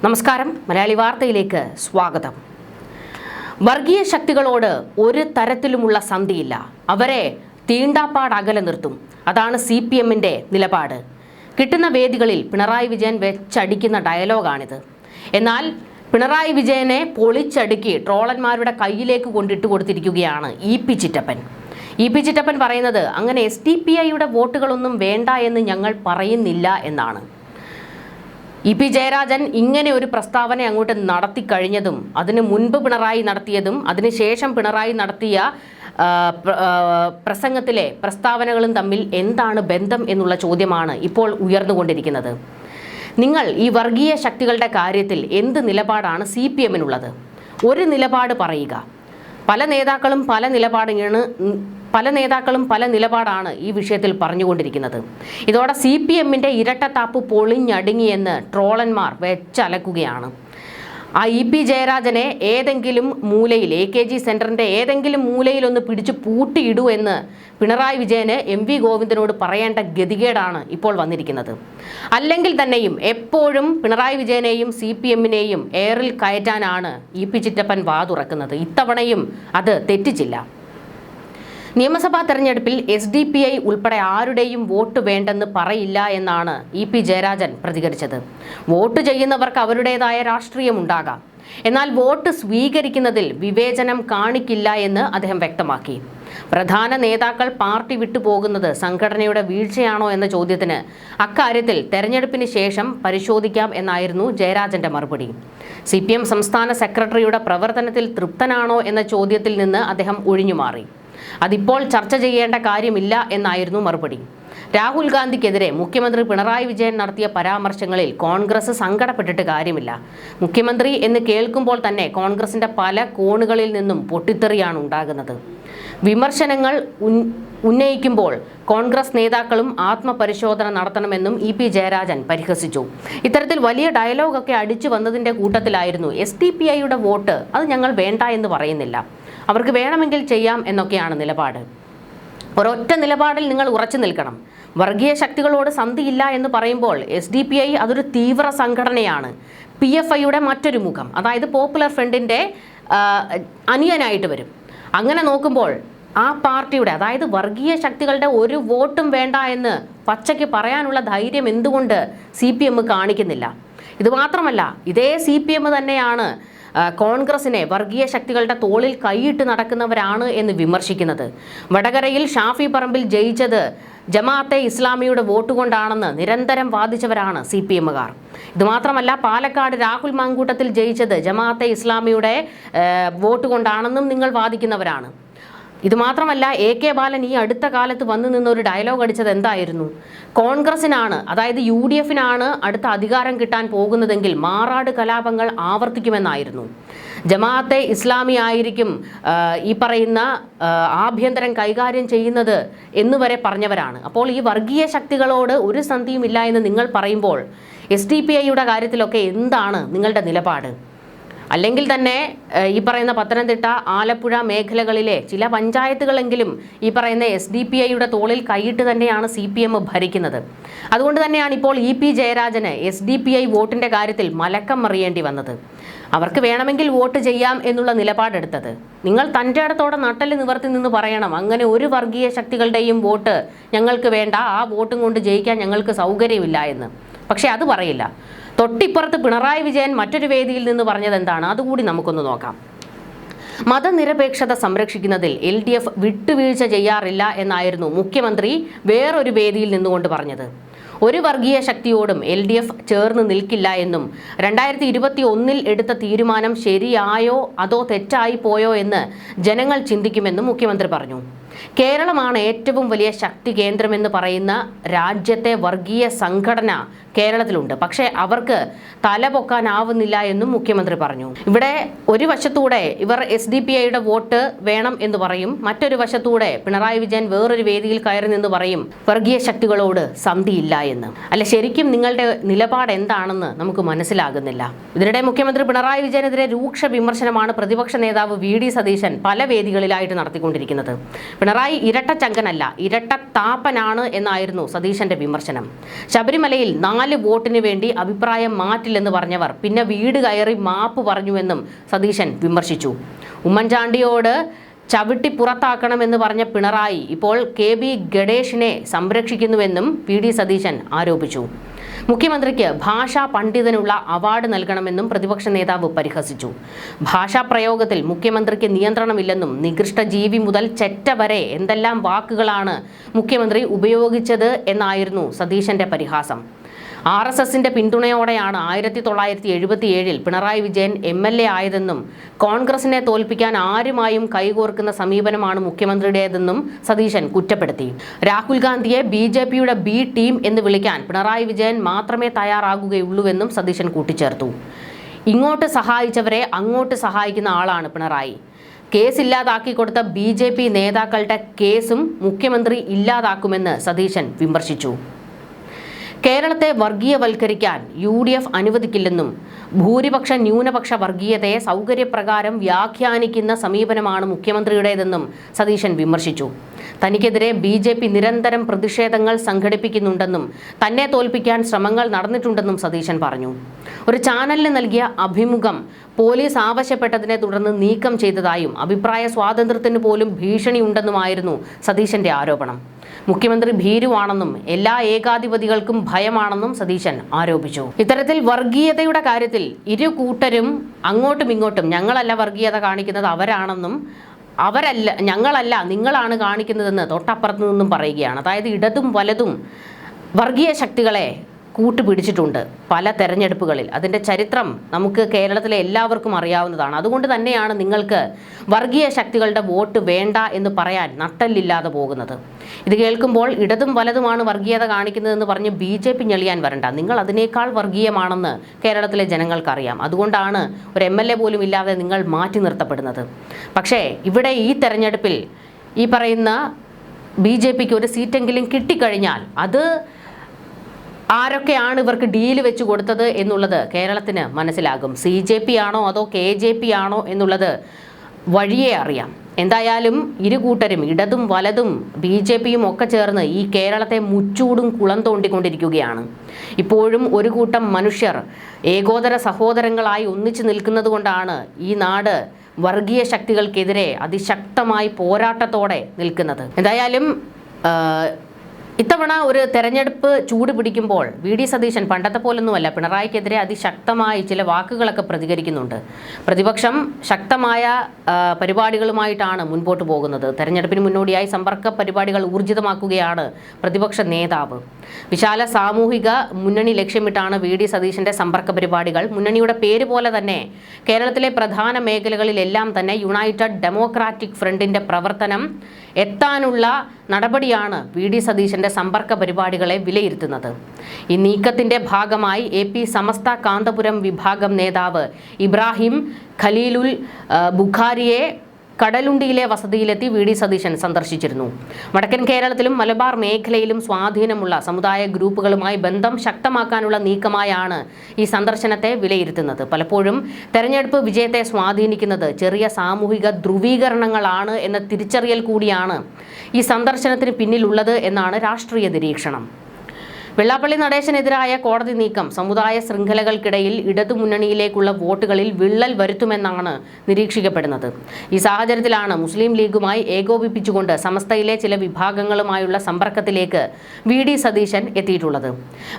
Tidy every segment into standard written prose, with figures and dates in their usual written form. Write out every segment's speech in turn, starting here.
നമസ്കാരം, മലയാളി വാർത്തയിലേക്ക് സ്വാഗതം. വർഗീയ ശക്തികളോട് ഒരു തരത്തിലുമുള്ള സന്ധിയില്ല. അവരെ തീണ്ടാപ്പാട് അകലെ നിർത്തും. അതാണ് CPMന്റെ നിലപാട്. കിട്ടുന്ന വേദികളിൽ പിണറായി വിജയൻ വെച്ചടിക്കുന്ന ഡയലോഗാണിത്. എന്നാൽ പിണറായി വിജയനെ പൊളിച്ചടുക്കി ട്രോളന്മാരുടെ കയ്യിലേക്ക് കൊണ്ടിട്ട് കൊടുത്തിരിക്കുകയാണ് EP ചിറ്റപ്പൻ. EP ചിറ്റപ്പൻ പറയുന്നത് അങ്ങനെ SDPIയുടെ വോട്ടുകളൊന്നും വേണ്ട എന്ന് ഞങ്ങൾ പറയുന്നില്ല എന്നാണ്. EP ജയരാജൻ ഇങ്ങനെ ഒരു പ്രസ്താവന അങ്ങോട്ട് നടത്തി കഴിഞ്ഞതും അതിനു മുൻപ് പിണറായി നടത്തിയതും അതിനുശേഷം പിണറായി നടത്തിയ പ്രസംഗത്തിലെ പ്രസ്താവനകളും തമ്മിൽ എന്താണ് ബന്ധം എന്നുള്ള ചോദ്യമാണ് ഇപ്പോൾ ഉയർന്നുകൊണ്ടിരിക്കുന്നത്. നിങ്ങൾ ഈ വർഗീയ ശക്തികളുടെ കാര്യത്തിൽ എന്ത് നിലപാടാണ് CPMനുള്ളത്? ഒരു നിലപാട് പറയുക. പല നേതാക്കളും പല നിലപാടാണ് ഈ വിഷയത്തിൽ പറഞ്ഞുകൊണ്ടിരിക്കുന്നത്. ഇതോടെ CPMന്റെ ഇരട്ടത്താപ്പ് പൊളിഞ്ഞടുങ്ങിയെന്ന് ട്രോളന്മാർ വെച്ചലക്കുകയാണ്. ആ EP ജയരാജനെ ഏതെങ്കിലും മൂലയിൽ, AKG സെന്ററിന്റെ ഏതെങ്കിലും മൂലയിൽ ഒന്ന് പിടിച്ച് പൂട്ടിയിടൂ എന്ന് പിണറായി വിജയന് MV ഗോവിന്ദനോട് പറയേണ്ട ഗതികേടാണ് ഇപ്പോൾ വന്നിരിക്കുന്നത്. അല്ലെങ്കിൽ തന്നെയും എപ്പോഴും പിണറായി വിജയനെയും CPMനെയും എയറിൽ കയറ്റാനാണ് EP ചിറ്റപ്പൻ വാതുറക്കുന്നത്. ഇത്തവണയും അത് തെറ്റിച്ചില്ല. നിയമസഭാ തെരഞ്ഞെടുപ്പിൽ SDPI ഉൾപ്പെടെ ആരുടെയും വോട്ട് വേണ്ടെന്ന് പറയില്ല എന്നാണ് EP ജയരാജൻ പ്രതികരിച്ചത്. വോട്ട് ചെയ്യുന്നവർക്ക് അവരുടേതായ രാഷ്ട്രീയമുണ്ടാകാം, എന്നാൽ വോട്ട് സ്വീകരിക്കുന്നതിൽ വിവേചനം കാണിക്കില്ല എന്ന് അദ്ദേഹം വ്യക്തമാക്കി. പ്രധാന നേതാക്കൾ പാർട്ടി വിട്ടുപോകുന്നത് സംഘടനയുടെ വീഴ്ചയാണോ എന്ന ചോദ്യത്തിന് അക്കാര്യത്തിൽ തെരഞ്ഞെടുപ്പിന് ശേഷം പരിശോധിക്കാം എന്നായിരുന്നു ജയരാജന്റെ മറുപടി. CPM സംസ്ഥാന സെക്രട്ടറിയുടെ പ്രവർത്തനത്തിൽ തൃപ്തനാണോ എന്ന ചോദ്യത്തിൽ നിന്ന് അദ്ദേഹം ഒഴിഞ്ഞുമാറി. അതിപ്പോൾ ചർച്ച ചെയ്യേണ്ട കാര്യമില്ല എന്നായിരുന്നു മറുപടി. രാഹുൽ ഗാന്ധിക്കെതിരെ മുഖ്യമന്ത്രി പിണറായി വിജയൻ നടത്തിയ പരാമർശങ്ങളിൽ കോൺഗ്രസ് സങ്കടപ്പെട്ടിട്ട് കാര്യമില്ല. മുഖ്യമന്ത്രി എന്ന് കേൾക്കുമ്പോൾ തന്നെ കോൺഗ്രസിന്റെ പല കോണുകളിൽ നിന്നും പൊട്ടിത്തെറിയാണ് ഉണ്ടാകുന്നത്. വിമർശനങ്ങൾ ഉന്നയിക്കുമ്പോൾ കോൺഗ്രസ് നേതാക്കളും ആത്മപരിശോധന നടത്തണമെന്നും EP ജയരാജൻ പരിഹസിച്ചു. ഇത്തരത്തിൽ വലിയ ഡയലോഗൊക്കെ അടിച്ചു വന്നതിന്റെ കൂട്ടത്തിലായിരുന്നു SDPIയുടെ വോട്ട് അത് ഞങ്ങൾ വേണ്ട എന്ന് പറയുന്നില്ല, അവർക്ക് വേണമെങ്കിൽ ചെയ്യാം എന്നൊക്കെയാണ് നിലപാട്. ഒരൊറ്റ നിലപാടിൽ നിങ്ങൾ ഉറച്ചു നിൽക്കണം. വർഗീയ ശക്തികളോട് സന്ധിയില്ല എന്ന് പറയുമ്പോൾ SDPI അതൊരു തീവ്ര സംഘടനയാണ്. PFIയുടെ മറ്റൊരു മുഖം, അതായത് പോപ്പുലർ ഫ്രണ്ടിന്റെ അനിയനായിട്ട് വരും. അങ്ങനെ നോക്കുമ്പോൾ ആ പാർട്ടിയുടെ, അതായത് വർഗീയ ശക്തികളുടെ ഒരു വോട്ടും വേണ്ട എന്ന് പച്ചയ്ക്ക് പറയാനുള്ള ധൈര്യം എന്തുകൊണ്ട് CPM കാണിക്കുന്നില്ല? ഇത് മാത്രമല്ല, ഇതേ CPM തന്നെയാണ് കോൺഗ്രസിനെ വർഗീയ ശക്തികളുടെ തോളിൽ കൈയിട്ട് നടക്കുന്നവരാണ് എന്ന് വിമർശിക്കുന്നത്. വടകരയിൽ ഷാഫി പറമ്പിൽ ജയിച്ചത് ജമാഅത്തെ ഇസ്ലാമിയുടെ വോട്ട് കൊണ്ടാണെന്ന് നിരന്തരം വാദിച്ചവരാണ് CPMകാർ. ഇതുമാത്രമല്ല, പാലക്കാട് രാഹുൽ മാങ്കൂട്ടത്തിൽ ജയിച്ചത് ജമാഅത്തെ ഇസ്ലാമിയുടെ വോട്ട് കൊണ്ടാണെന്നും നിങ്ങൾ വാദിക്കുന്നവരാണ്. ഇതുമാത്രമല്ല, AK ബാലൻ ഈ അടുത്ത കാലത്ത് വന്നു നിന്നൊരു ഡയലോഗ് അടിച്ചത് എന്തായിരുന്നു? കോൺഗ്രസിനാണ്, അതായത് UDFനാണ് അടുത്ത അധികാരം കിട്ടാൻ പോകുന്നതെങ്കിൽ മാറാട് കലാപങ്ങൾ ആവർത്തിക്കുമെന്നായിരുന്നു. ജമാഅത്തെ ഇസ്ലാമി ആയിരിക്കും ഈ പറയുന്ന ആഭ്യന്തരം കൈകാര്യം ചെയ്യുന്നത് എന്നുവരെ പറഞ്ഞവരാണ്. അപ്പോൾ ഈ വർഗീയ ശക്തികളോട് ഒരു സന്ധിയും ഇല്ല എന്ന് നിങ്ങൾ പറയുമ്പോൾ SDPIയുടെ കാര്യത്തിലൊക്കെ എന്താണ് നിങ്ങളുടെ നിലപാട്? അല്ലെങ്കിൽ തന്നെ ഈ പറയുന്ന പത്തനംതിട്ട, ആലപ്പുഴ മേഖലകളിലെ ചില പഞ്ചായത്തുകളെങ്കിലും ഈ പറയുന്ന SDPIയുടെ തോളിൽ കൈയിട്ട് തന്നെയാണ് CPM ഭരിക്കുന്നത്. അതുകൊണ്ട് തന്നെയാണ് ഇപ്പോൾ EP ജയരാജന് SDPI വോട്ടിന്റെ കാര്യത്തിൽ മലക്കം മറിയേണ്ടി വന്നത്. അവർക്ക് വേണമെങ്കിൽ വോട്ട് ചെയ്യാം എന്നുള്ള നിലപാടെടുത്തത്. നിങ്ങൾ തൻ്റെ ഇടത്തോടെ നട്ടല് നിവർത്തി നിന്ന് പറയണം, അങ്ങനെ ഒരു വർഗീയ ശക്തികളുടെയും വോട്ട് ഞങ്ങൾക്ക് വേണ്ട, ആ വോട്ടും കൊണ്ട് ജയിക്കാൻ ഞങ്ങൾക്ക് സൗകര്യമില്ല എന്ന്. പക്ഷെ അത് പറയില്ല. തൊട്ടിപ്പുറത്ത് പിണറായി വിജയൻ മറ്റൊരു വേദിയിൽ നിന്ന് പറഞ്ഞത് എന്താണ്? അതുകൂടി നമുക്കൊന്ന് നോക്കാം. മതനിരപേക്ഷത സംരക്ഷിക്കുന്നതിൽ LDF വിട്ടുവീഴ്ച ചെയ്യാറില്ല എന്നായിരുന്നു മുഖ്യമന്ത്രി വേറൊരു വേദിയിൽ നിന്നുകൊണ്ട് പറഞ്ഞത്. ഒരു വർഗീയ ശക്തിയോടും LDF ചേർന്ന് നിൽക്കില്ല എന്നും 2021 എടുത്ത തീരുമാനം ശരിയായോ അതോ തെറ്റായി പോയോ എന്ന് ജനങ്ങൾ ചിന്തിക്കുമെന്നും മുഖ്യമന്ത്രി പറഞ്ഞു. കേരളമാണ് ഏറ്റവും വലിയ ശക്തി കേന്ദ്രമെന്ന് പറയുന്ന രാജ്യത്തെ വർഗീയ സംഘടന കേരളത്തിലുണ്ട്, പക്ഷേ അവർക്ക് തലപൊക്കാനാവുന്നില്ല എന്നും മുഖ്യമന്ത്രി പറഞ്ഞു. ഇവിടെ ഒരു വശത്തൂടെ ഇവർ SDPIയുടെ വോട്ട് വേണം എന്ന് പറയും, മറ്റൊരു വശത്തൂടെ പിണറായി വിജയൻ വേറൊരു വേദിയിൽ കയറി നിന്ന് പറയും വർഗീയ ശക്തികളോട് സന്ധിയില്ല എന്ന്. അല്ല, ശരിക്കും നിങ്ങളുടെ നിലപാട് എന്താണെന്ന് നമുക്ക് മനസ്സിലാകുന്നില്ല. ഇതിനിടെ മുഖ്യമന്ത്രി പിണറായി വിജയനെതിരെ രൂക്ഷ വിമർശനമാണ് പ്രതിപക്ഷ നേതാവ് VD സതീശൻ പല വേദികളിലായിട്ട് നടത്തിക്കൊണ്ടിരിക്കുന്നത്. പിണറായി ഇരട്ട ചങ്കനല്ല, ഇരട്ട താപ്പനാണ് എന്നായിരുന്നു സതീശന്റെ വിമർശനം. ശബരിമലയിൽ 4 4 വോട്ടിന് വേണ്ടി അഭിപ്രായം മാറ്റില്ലെന്ന് പറഞ്ഞവർ പിന്നെ വീട് കയറി മാപ്പ് പറഞ്ഞുവെന്നും സതീശൻ വിമർശിച്ചു. ഉമ്മൻചാണ്ടിയോട് ചവിട്ടി പുറത്താക്കണമെന്ന് പറഞ്ഞ പിണറായി ഇപ്പോൾ KB ഗണേഷിനെ സംരക്ഷിക്കുന്നുവെന്നും PD സതീശൻ ആരോപിച്ചു. മുഖ്യമന്ത്രിക്ക് ഭാഷാ പണ്ഡിതനുള്ള അവാർഡ് നൽകണമെന്നും പ്രതിപക്ഷ നേതാവ് പരിഹസിച്ചു. ഭാഷാ പ്രയോഗത്തിൽ മുഖ്യമന്ത്രിക്ക് നിയന്ത്രണമില്ലെന്നും നികൃഷ്ട ജീവി മുതൽ ചെറ്റ വരെ എന്തെല്ലാം വാക്കുകളാണ് മുഖ്യമന്ത്രി ഉപയോഗിച്ചത് എന്നായിരുന്നു സതീശന്റെ പരിഹാസം. RSSന്റെ പിന്തുണയോടെയാണ് 1977 പിണറായി വിജയൻ MLA ആയതെന്നും കോൺഗ്രസിനെ തോൽപ്പിക്കാൻ ആരുമായും കൈകോർക്കുന്ന സമീപനമാണ് മുഖ്യമന്ത്രിയുടേതെന്നും സതീശൻ കുറ്റപ്പെടുത്തി. രാഹുൽ ഗാന്ധിയെ BJPയുടെ B ടീം എന്ന് വിളിക്കാൻ പിണറായി വിജയൻ മാത്രമേ തയ്യാറാകുകയുള്ളൂവെന്നും സതീശൻ കൂട്ടിച്ചേർത്തു. ഇങ്ങോട്ട് സഹായിച്ചവരെ അങ്ങോട്ട് സഹായിക്കുന്ന ആളാണ് പിണറായി. കേസില്ലാതാക്കി കൊടുത്ത BJP നേതാക്കളുടെ കേസും മുഖ്യമന്ത്രി ഇല്ലാതാക്കുമെന്ന് സതീശൻ വിമർശിച്ചു. കേരളത്തെ വർഗീയവൽക്കരിക്കാൻ UDF അനുവദിക്കില്ലെന്നും ഭൂരിപക്ഷ ന്യൂനപക്ഷ വർഗീയതയെ സൗകര്യപ്രകാരം വ്യാഖ്യാനിക്കുന്ന സമീപനമാണ് മുഖ്യമന്ത്രിയുടേതെന്നും സതീശൻ വിമർശിച്ചു. തനിക്കെതിരെ BJP നിരന്തരം പ്രതിഷേധങ്ങൾ സംഘടിപ്പിക്കുന്നുണ്ടെന്നും തന്നെ തോൽപ്പിക്കാൻ ശ്രമങ്ങൾ നടന്നിട്ടുണ്ടെന്നും സതീശൻ പറഞ്ഞു. ഒരു ചാനലിന് നൽകിയ അഭിമുഖം പോലീസ് ആവശ്യപ്പെട്ടതിനെ തുടർന്ന് നീക്കം ചെയ്തതായും അഭിപ്രായ സ്വാതന്ത്ര്യത്തിന് പോലും ഭീഷണിയുണ്ടെന്നുമായിരുന്നു സതീശന്റെ ആരോപണം. മുഖ്യമന്ത്രി ഭീരുവാണെന്നും എല്ലാ ഏകാധിപതികൾക്കും ഭയമാണെന്നും സതീശൻ ആരോപിച്ചു. ഇത്തരത്തിൽ വർഗീയതയുടെ കാര്യത്തിൽ ഇരു കൂട്ടരും അങ്ങോട്ടും ഇങ്ങോട്ടും ഞങ്ങളല്ല വർഗീയത കാണിക്കുന്നത് അവരാണെന്നും ഞങ്ങളല്ല നിങ്ങളാണ് കാണിക്കുന്നതെന്ന് തൊട്ടപ്പുറത്ത് നിന്നും പറയുകയാണ്. അതായത് ഇടതും വലതും വർഗീയ ശക്തികളെ കൂട്ടുപിടിച്ചിട്ടുണ്ട് പല തെരഞ്ഞെടുപ്പുകളിൽ. അതിൻ്റെ ചരിത്രം നമുക്ക് കേരളത്തിലെ എല്ലാവർക്കും അറിയാവുന്നതാണ്. അതുകൊണ്ട് തന്നെയാണ് നിങ്ങൾക്ക് വർഗീയ ശക്തികളുടെ വോട്ട് വേണ്ട എന്ന് പറയാൻ നട്ടല്ലില്ലാതെ പോകുന്നത്. ഇത് കേൾക്കുമ്പോൾ ഇടതും വലതുമാണ് വർഗീയത കാണിക്കുന്നതെന്ന് പറഞ്ഞ് BJP ഞെളിയാൻ വരണ്ട. നിങ്ങൾ അതിനേക്കാൾ വർഗീയമാണെന്ന് കേരളത്തിലെ ജനങ്ങൾക്കറിയാം. അതുകൊണ്ടാണ് ഒരു MLA പോലും ഇല്ലാതെ നിങ്ങൾ മാറ്റി നിർത്തപ്പെടുന്നത്. പക്ഷേ ഇവിടെ ഈ തെരഞ്ഞെടുപ്പിൽ ഈ പറയുന്ന BJPക്ക് ഒരു സീറ്റെങ്കിലും കിട്ടിക്കഴിഞ്ഞാൽ അത് ആരൊക്കെയാണ് ഇവർക്ക് ഡീല് വെച്ച് കൊടുത്തത് എന്നുള്ളത് കേരളത്തിന് മനസ്സിലാകും. CJP ആണോ അതോ KJP ആണോ എന്നുള്ളത് വഴിയേ അറിയാം. എന്തായാലും ഇരു കൂട്ടരും ഇടതും വലതും BJPയും ഒക്കെ ചേർന്ന് ഈ കേരളത്തെ മുച്ചൂടും കുളം തോണ്ടിക്കൊണ്ടിരിക്കുകയാണ്. ഇപ്പോഴും ഒരു കൂട്ടം മനുഷ്യർ ഏകോദര സഹോദരങ്ങളായി ഒന്നിച്ചു നിൽക്കുന്നത് കൊണ്ടാണ് ഈ നാട് വർഗീയ ശക്തികൾക്കെതിരെ അതിശക്തമായി പോരാട്ടത്തോടെ നിൽക്കുന്നത്. എന്തായാലും ഇത്തവണ ഒരു തെരഞ്ഞെടുപ്പ് ചൂട് പിടിക്കുമ്പോൾ VD സതീശൻ പണ്ടത്തെ പോലൊന്നുമല്ല പിണറായിക്കെതിരെ അതിശക്തമായി ചില വാക്കുകളൊക്കെ പ്രതികരിക്കുന്നുണ്ട്. പ്രതിപക്ഷം ശക്തമായ പരിപാടികളുമായിട്ടാണ് മുൻപോട്ട് പോകുന്നത്. തെരഞ്ഞെടുപ്പിന് മുന്നോടിയായി സമ്പർക്ക പരിപാടികൾ ഊർജിതമാക്കുകയാണ് പ്രതിപക്ഷ നേതാവ്. വിശാല സാമൂഹിക മുന്നണി ലക്ഷ്യമിട്ടാണ് VD സതീശന്റെ സമ്പർക്ക പരിപാടികൾ. മുന്നണിയുടെ പേര് പോലെ തന്നെ കേരളത്തിലെ പ്രധാന മേഖലകളിലെല്ലാം തന്നെ യുണൈറ്റഡ് ഡെമോക്രാറ്റിക് ഫ്രണ്ടിന്റെ പ്രവർത്തനം എത്താനുള്ള നടപടിയാണ് VD സതീശന്റെ സമ്പർക്ക പരിപാടികളെ വിലയിരുത്തുന്നത്. ഈ നീക്കത്തിന്റെ ഭാഗമായി AP സമസ്ത കാന്തപുരം വിഭാഗം നേതാവ് ഇബ്രാഹിം ഖലീലുൽ ബുഖാരിയെ കടലുണ്ടിയിലെ വസതിയിലെത്തി VD സതീശൻ സന്ദർശിച്ചിരുന്നു. വടക്കൻ കേരളത്തിലും മലബാർ മേഖലയിലും സ്വാധീനമുള്ള സമുദായ ഗ്രൂപ്പുകളുമായി ബന്ധം ശക്തമാക്കാനുള്ള നീക്കമായാണ് ഈ സന്ദർശനത്തെ വിലയിരുത്തുന്നത്. പലപ്പോഴും തെരഞ്ഞെടുപ്പ് വിജയത്തെ സ്വാധീനിക്കുന്നത് ചെറിയ സാമൂഹിക ധ്രുവീകരണങ്ങളാണ് എന്ന തിരിച്ചറിയൽ കൂടിയാണ് ഈ സന്ദർശനത്തിന് പിന്നിലുള്ളത് എന്നാണ് രാഷ്ട്രീയ നിരീക്ഷണം. വെള്ളാപ്പള്ളി നടേശനെതിരായ കോടതി നീക്കം സമുദായ ശൃംഖലകൾക്കിടയിൽ ഇടതുമുന്നണിയിലേക്കുള്ള വോട്ടുകളിൽ വിള്ളൽ വരുത്തുമെന്നാണ് നിരീക്ഷിക്കപ്പെടുന്നത്. ഈ സാഹചര്യത്തിലാണ് മുസ്ലിം ലീഗുമായി ഏകോപിപ്പിച്ചുകൊണ്ട് സമസ്തയിലെ ചില വിഭാഗങ്ങളുമായുള്ള സമ്പർക്കത്തിലേക്ക് VD സതീശൻ എത്തിയിട്ടുള്ളത്.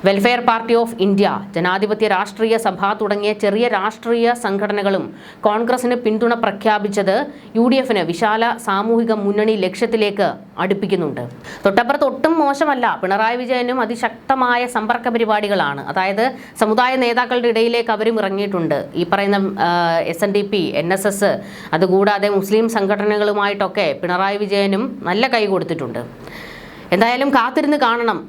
വെൽഫെയർ പാർട്ടി ഓഫ് ഇന്ത്യ, ജനാധിപത്യ രാഷ്ട്രീയ സഭ തുടങ്ങിയ ചെറിയ രാഷ്ട്രീയ സംഘടനകളും കോൺഗ്രസിന് പിന്തുണ പ്രഖ്യാപിച്ചത് UDFന് വിശാല സാമൂഹിക മുന്നണി ലക്ഷ്യത്തിലേക്ക് അടുപ്പിക്കുന്നുണ്ട്. തൊട്ടപ്പുറത്ത് ഒട്ടും മോശമല്ല, പിണറായി വിജയനും അതിശക്തമായ സമ്പർക്ക പരിപാടികളാണ്. അതായത് സമുദായ നേതാക്കളുടെ ഇടയിലേക്ക് അവരും ഇറങ്ങിയിട്ടുണ്ട്. ഈ പറയുന്ന SNDP, NSS അതുകൂടാതെ മുസ്ലിം സംഘടനകളുമായിട്ടൊക്കെ പിണറായി വിജയനും നല്ല കൈ കൊടുത്തിട്ടുണ്ട്. എന്തായാലും കാത്തിരുന്ന് കാണണം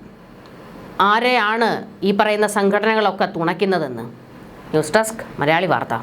ആരെയാണ് ഈ പറയുന്ന സംഘടനകളൊക്കെ തുണയ്ക്കുന്നതെന്ന്. ന്യൂസ് ഡെസ്ക് മലയാളി വാർത്ത.